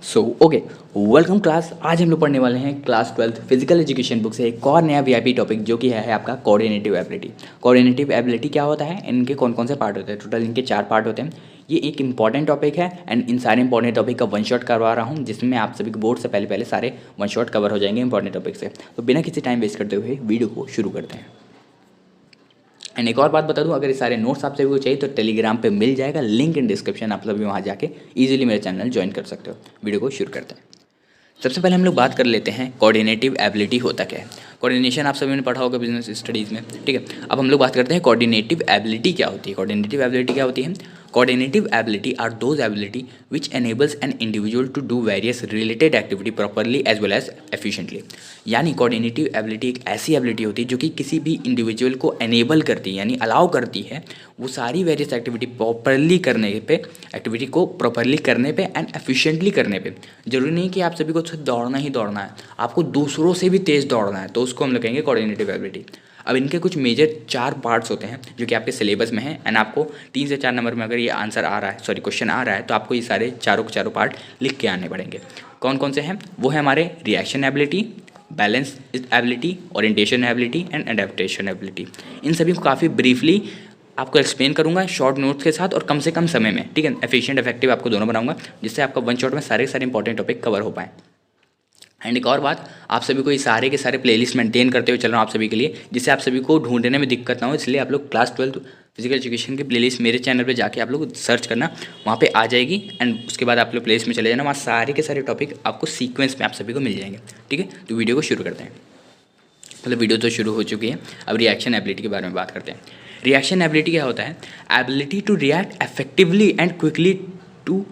So okay, welcome class. आज हम लोग पढ़ने वाले हैं क्लास 12 फिजिकल एजुकेशन बुक से एक और नया वीआईपी टॉपिक जो कि है आपका कोऑर्डिनेटिव एबिलिटी। कोऑर्डिनेटिव एबिलिटी क्या होता है, इनके कौन कौन से पार्ट होते हैं? टोटल इनके 4 पार्ट होते हैं। ये एक इंपॉर्टेंट टॉपिक है एंड इन सारे इंपॉर्टेंट टॉपिक का वन शॉट करवा रहा हूँ, जिसमें आप सभी को बोर्ड से पहले पहले सारे वन शॉट कवर हो जाएंगे इंपॉर्टेंट टॉपिक से। तो बिना किसी टाइम वेस्ट करते हुए वीडियो को शुरू करते हैं। एंड एक और बात बता दूं, अगर ये सारे नोट्स आप सभी को चाहिए तो टेलीग्राम पे मिल जाएगा, लिंक इन डिस्क्रिप्शन। आप सभी वहाँ जाके इजीली मेरे चैनल ज्वाइन कर सकते हो। वीडियो को शुरू करते हैं। सबसे पहले हम लोग बात कर लेते हैं कोऑर्डिनेटिव एबिलिटी होता क्या है। कोऑर्डिनेशन आप सभी ने पढ़ा होगा बिजनेस स्टडीज़ में, ठीक है। अब हम लोग बात करते हैं कोऑर्डिनेटिव एबिलिटी क्या होती है। कोऑर्डिनेटिव एबिलिटी क्या होती है? Coordinative ability are those ability which enables an individual to do various related activity properly as well as efficiently. यानी कोऑर्डिनेटिव एबिलिटी एक ऐसी एबिलिटी होती है जो कि किसी भी इंडिविजुअल को एनेबल करती है, यानी अलाउ करती है वो सारी वेरियस एक्टिविटी प्रॉपरली करने पे, एक्टिविटी को प्रॉपरली करने पे एंड एफिशिएंटली करने पे। जरूरी नहीं कि आप सभी को सिर्फ दौड़ना ही दौड़ना है, आपको दूसरों से भी तेज़ दौड़ना है, तो उसको हम लोग कहेंगे कोऑर्डिनेटिव एबिलिटी। अब इनके कुछ मेजर 4 पार्ट्स होते हैं जो कि आपके सिलेबस में है एंड आपको 3 से 4 नंबर में अगर ये आंसर आ रहा है, सॉरी क्वेश्चन आ रहा है, तो आपको ये सारे चारों के चारों पार्ट लिख के आने पड़ेंगे। कौन कौन से हैं? वो है हमारे reaction ability, balance ability, orientation ability and adaptation ability. इन सभी को काफ़ी ब्रीफली आपको एक्सप्लेन करूंगा शॉर्ट नोट्स के साथ और कम से कम समय में, ठीक है। एफिशिएंट इफेक्टिव आपको दोनों बनाऊंगा, जिससे आपका वन शॉट में सारे सारे इंपॉर्टेंट टॉपिक कवर हो पाए। एंड एक और बात, आप सभी को ये सारे के सारे प्लेलिस्ट मेंटेन करते हुए चल रहा हूँ आप सभी के लिए, जिससे आप सभी को ढूंढने में दिक्कत ना हो। इसलिए आप लोग क्लास 12 फिजिकल एजुकेशन की प्लेलिस्ट मेरे चैनल पे जाके आप लोग सर्च करना, वहाँ पे आ जाएगी। एंड उसके बाद आप लोग प्लेलिस्ट में चले जाना, वहाँ सारे के सारे टॉपिक आपको सीक्वेंस में आप सभी को मिल जाएंगे, ठीक है। तो वीडियो को शुरू करते हैं। मतलब वीडियो तो शुरू हो चुकी है, अब रिएक्शन एबिलिटी के बारे में बात करते हैं। रिएक्शन एबिलिटी क्या होता है? Ability to react effectively and quickly to,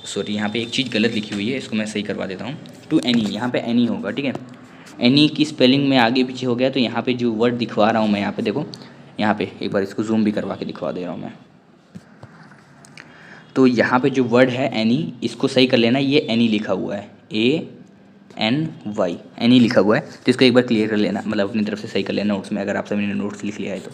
sorry यहाँ पे एक चीज़ गलत लिखी हुई है, इसको मैं सही करवा देता हूँ। टू एनी, यहाँ पे एनी होगा, ठीक है। एनी की स्पेलिंग में आगे पीछे हो गया, तो यहाँ पे जो वर्ड दिखवा रहा हूँ मैं, यहाँ पे देखो, यहाँ पे एक बार इसको जूम भी करवा के दिखवा दे रहा हूँ मैं। तो यहाँ पे जो वर्ड है एनी, इसको सही कर लेना। ये एनी लिखा हुआ है, ANY, एनी लिखा हुआ है, तो इसको एक बार क्लियर कर लेना, मतलब अपनी तरफ से सही कर लेना नोट्स में, अगर आप सभी ने नोट्स लिख लिया है तो,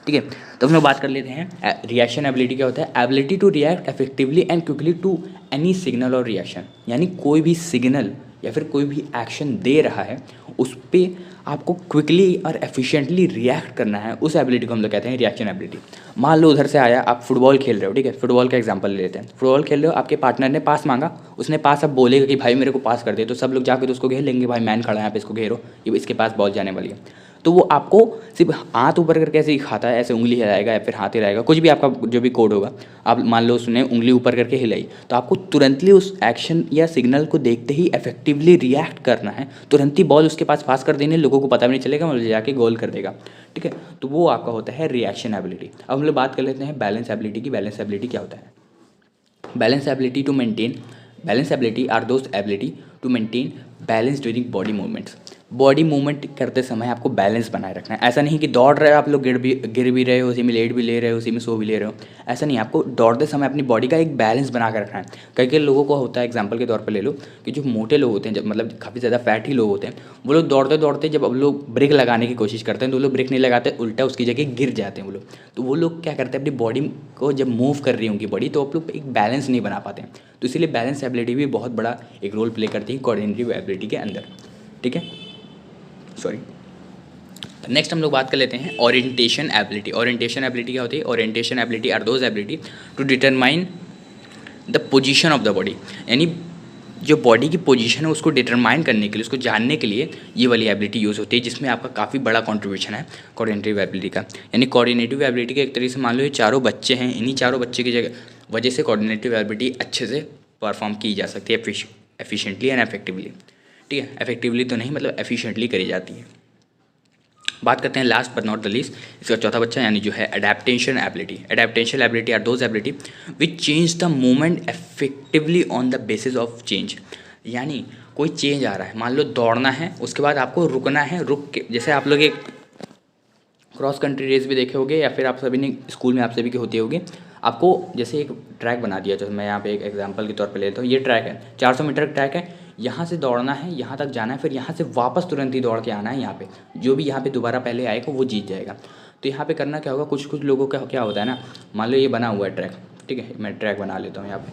ठीक है। तो हम लोग बात कर लेते हैं रिएक्शन एबिलिटी क्या होता है। Ability to react effectively and quickly to any signal और रिएक्शन, यानी कोई भी सिग्नल या फिर कोई भी एक्शन दे रहा है, उस पर आपको क्विकली और एफिशिएंटली रिएक्ट करना है, उस एबिलिटी को हम लोग कहते हैं रिएक्शन एबिलिटी। मान लो उधर से आया, आप फुटबॉल खेल रहे हो, ठीक है। फुटबॉल का एग्जांपल ले लेते हैं। फुटबॉल खेल रहे हो, आपके पार्टनर ने पास मांगा, उसने पास अब बोलेगा कि भाई मेरे को पास कर दे, तो सब लोग जाकर तो उसको घेर लेंगे, भाई मैन खड़ा है यहाँ पे, इसको घेरो, ये इसके पास बॉल जाने वाली है। तो वो आपको सिर्फ हाथ ऊपर करके ऐसे ही खाता है, ऐसे उंगली हिलाएगा या फिर हाथ हिलाएगा, कुछ भी आपका जो भी कोड होगा। आप मान लो उसने उंगली ऊपर करके हिलाई, तो आपको तुरंतली उस एक्शन या सिग्नल को देखते ही इफेक्टिवली रिएक्ट करना है, तुरंत ही बॉल उसके पास पास कर देने, लोगों को पता भी नहीं चलेगा, मतलब जाके गोल कर देगा, ठीक है। तो वो आपका होता है रिएक्शन एबिलिटी। अब हम लोग बात कर लेते हैं बैलेंस एबिलिटी की। बैलेंस एबिलिटी क्या होता है? Balance ability to maintain, balance ability are those ability to maintain balance during body movements. Body movement करते समय आपको बैलेंस बनाए रखना है। ऐसा नहीं कि दौड़ रहे हो आप लोग, गिर भी रहे हो, उसी में लेट भी ले रहे हो, उसी में सो भी ले रहे हो, ऐसा नहीं। आपको दौड़ते समय अपनी बॉडी का एक बैलेंस बना कर रखना है। कई कई लोगों को होता है, एग्जांपल के तौर पर ले लो कि जो मोटे लोग होते हैं, जब मतलब काफ़ी ज़्यादा फैट ही लोग होते हैं, वो लोग दौड़ते दौड़ते जब अब लोग ब्रेक लगाने की कोशिश करते हैं तो वो लोग ब्रेक नहीं लगाते, उल्टा उसकी जगह गिर जाते हैं वो लोग। तो वो लोग क्या करते हैं, अपनी बॉडी को जब मूव कर रही है उनकी बॉडी, तो आप लोग एक बैलेंस नहीं बना पाते हैं। तो इसीलिए बैलेंस एबिलिटी भी बहुत बड़ा एक रोल प्ले करती है कोऑर्डिनेटिव एबिलिटी के अंदर, ठीक है। सॉरी, नेक्स्ट हम लोग बात कर लेते हैं ओरिएंटेशन एबिलिटी। ओरिएंटेशन एबिलिटी क्या होती है? Orientation ability are those ability to determine the position of the body, यानी जो बॉडी की पोजीशन है उसको डिटरमाइन करने के लिए, उसको जानने के लिए ये वाली एबिलिटी यूज़ होती है, जिसमें आपका काफ़ी बड़ा कंट्रीब्यूशन है कोऑर्डिनेटिव एबिलिटी का। यानी कोऑर्डिनेटिव एबिलिटी के एक तरीके से मान लो ये चारों बच्चे हैं, इन्हीं चारों बच्चे की वजह से कोऑर्डिनेटिव एबिलिटी अच्छे से परफॉर्म की जा सकती है, एफिशिएंटली एंड इफेक्टिवली, ठीक है। इफेक्टिवली तो नहीं, मतलब एफिशिएंटली करी जाती है। बात करते हैं last but not the least, इसका चौथा बच्चा यानी जो है adaptation ability. Adaptation ability are those ability which change the movement effectively on the basis of change. यानी कोई चेंज आ रहा है, मान लो दौड़ना है, उसके बाद आपको रुकना है, रुक के, जैसे आप लोग एक क्रॉस कंट्री रेस भी देखे होंगे, या फिर आप सभी ने स्कूल में आप सभी की होती होगी, आपको जैसे एक ट्रैक बना दिया, जैसे मैं यहाँ पे एक एग्जांपल के तौर पे लेता हूँ, ये ट्रैक है, 400 मीटर का ट्रैक है, यहाँ से दौड़ना है, यहाँ तक जाना है, फिर यहाँ से वापस तुरंत ही दौड़ के आना है यहाँ पे, जो भी यहाँ पे दोबारा पहले आएगा वो जीत जाएगा। तो यहाँ पे करना क्या होगा, कुछ कुछ लोगों का क्या होता है ना, मान लो ये बना हुआ है ट्रैक, ठीक है, मैं ट्रैक बना लेता हूँ यहाँ पे,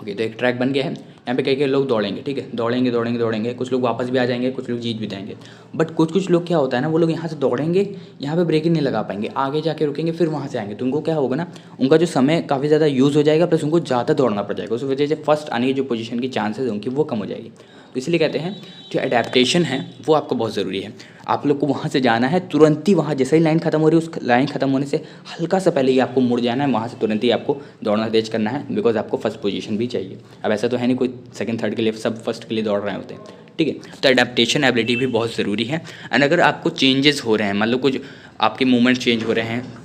ओके, तो एक ट्रैक बन गया है। यहाँ पे कई लोग दौड़ेंगे, ठीक है, दौड़ेंगे दौड़ेंगे दौड़ेंगे, कुछ लोग वापस भी आ जाएंगे, कुछ लोग जीत भी जाएंगे। बट कुछ लोग क्या होता है ना, वो लोग यहाँ से दौड़ेंगे, यहाँ पे ब्रेक ही नहीं लगा पाएंगे, आगे जाके रुकेंगे, फिर वहाँ से आएंगे, तो उनको क्या होगा ना, उनका जो समय काफ़ी ज़्यादा यूज़ हो जाएगा, प्लस उनको ज़्यादा दौड़ना पड़ जाएगा, उस वजह से फर्स्ट आने की जो पोजीशन की चांसेस है उनकी वो कम हो जाएगी। तो इसलिए कहते हैं जो एडेप्टेशन है वो आपको बहुत ज़रूरी है। आप लोग को वहाँ से जाना है, तुरंत ही वहाँ जैसे ही लाइन खत्म हो रही है, उस लाइन खत्म होने से हल्का सा पहले ही आपको मुड़ जाना है, वहाँ से तुरंत ही आपको दौड़ना तेज करना है, बिकॉज आपको फर्स्ट पोजीशन भी चाहिए। अब ऐसा तो है नहीं कोई सेकंड थर्ड के लिए, सब फर्स्ट के लिए दौड़ रहे होते हैं, ठीक है। तो एडेप्टेशन एबिलिटी भी बहुत ज़रूरी है। एंड अगर आपको चेंजेस हो रहे हैं, मान लो कुछ आपके मूवमेंट चेंज हो रहे हैं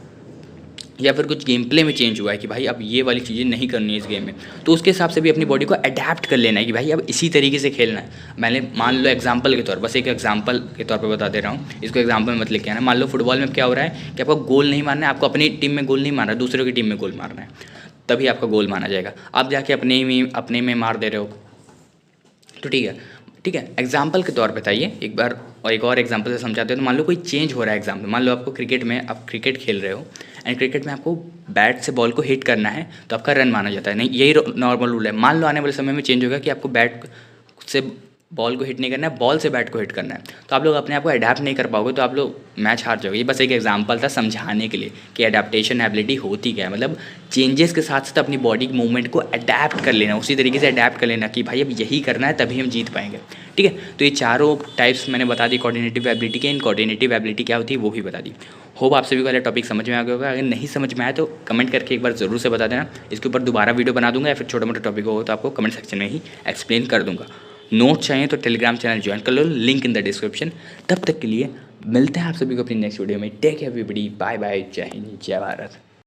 या फिर कुछ गेम प्ले में चेंज हुआ है कि भाई अब ये वाली चीज़ें नहीं करनी है इस गेम में, तो उसके हिसाब से भी अपनी बॉडी को अडेप्ट कर लेना है कि भाई अब इसी तरीके से खेलना है। मैंने मान लो एग्जांपल के तौर, बस एक एग्जांपल के तौर पे बता दे रहा हूँ, इसको एग्जांपल में मत लेके आना। मान लो फुटबॉल में क्या हो रहा है कि आपको गोल नहीं मारना है, आपको अपनी टीम में गोल नहीं मारना है, दूसरों की टीम में गोल मारना है, तभी आपका गोल माना जाएगा। आप जाके अपने में मार दे रहे हो तो ठीक है। एग्जाम्पल के तौर पे बताइए एक बार, और एक और एग्जाम्पल से समझाते हो। तो मान लो कोई चेंज हो रहा है एग्जाम्पल, मान लो आपको क्रिकेट में, आप क्रिकेट खेल रहे हो एंड क्रिकेट में आपको बैट से बॉल को हिट करना है तो आपका रन माना जाता है, नहीं यही नॉर्मल रूल है। मान लो आने वाले समय में चेंज होगा कि आपको बैट से बॉल को हिट नहीं करना है, बॉल से बैट को हिट करना है, तो आप लोग अपने आप को अडेप्ट नहीं कर पाओगे, तो आप लोग मैच हार जाओगे। ये बस एक एग्जांपल था समझाने के लिए कि अडेप्टेशन एबिलिटी होती क्या है, मतलब चेंजेस के साथ साथ अपनी बॉडी की मूवमेंट को अडेप्ट कर लेना, उसी तरीके से अडेप्ट कर लेना कि भाई अब यही करना है तभी हम जीत पाएंगे, ठीक है। तो ये चारों टाइप्स मैंने बता दी कोऑर्डिनेटिव एबिलिटी के। इन कोऑर्डिनेटिव एबिलिटी क्या होती है वो भी बता दी। होप आप सभी को वाला टॉपिक समझ में आ गया होगा। अगर नहीं समझ में आया तो कमेंट करके एक बार ज़रूर से बता देना, इसके ऊपर दोबारा वीडियो बना दूंगा, या फिर छोटा मोटा टॉपिक हो तो आपको कमेंट सेक्शन में ही एक्सप्लेन कर दूंगा। नोट चाहिए तो टेलीग्राम चैनल ज्वाइन कर लो, लिंक इन द डिस्क्रिप्शन। तब तक के लिए मिलते हैं आप सभी को अपनी नेक्स्ट वीडियो में। Take care everybody, bye bye, जय हिंद, जय भारत।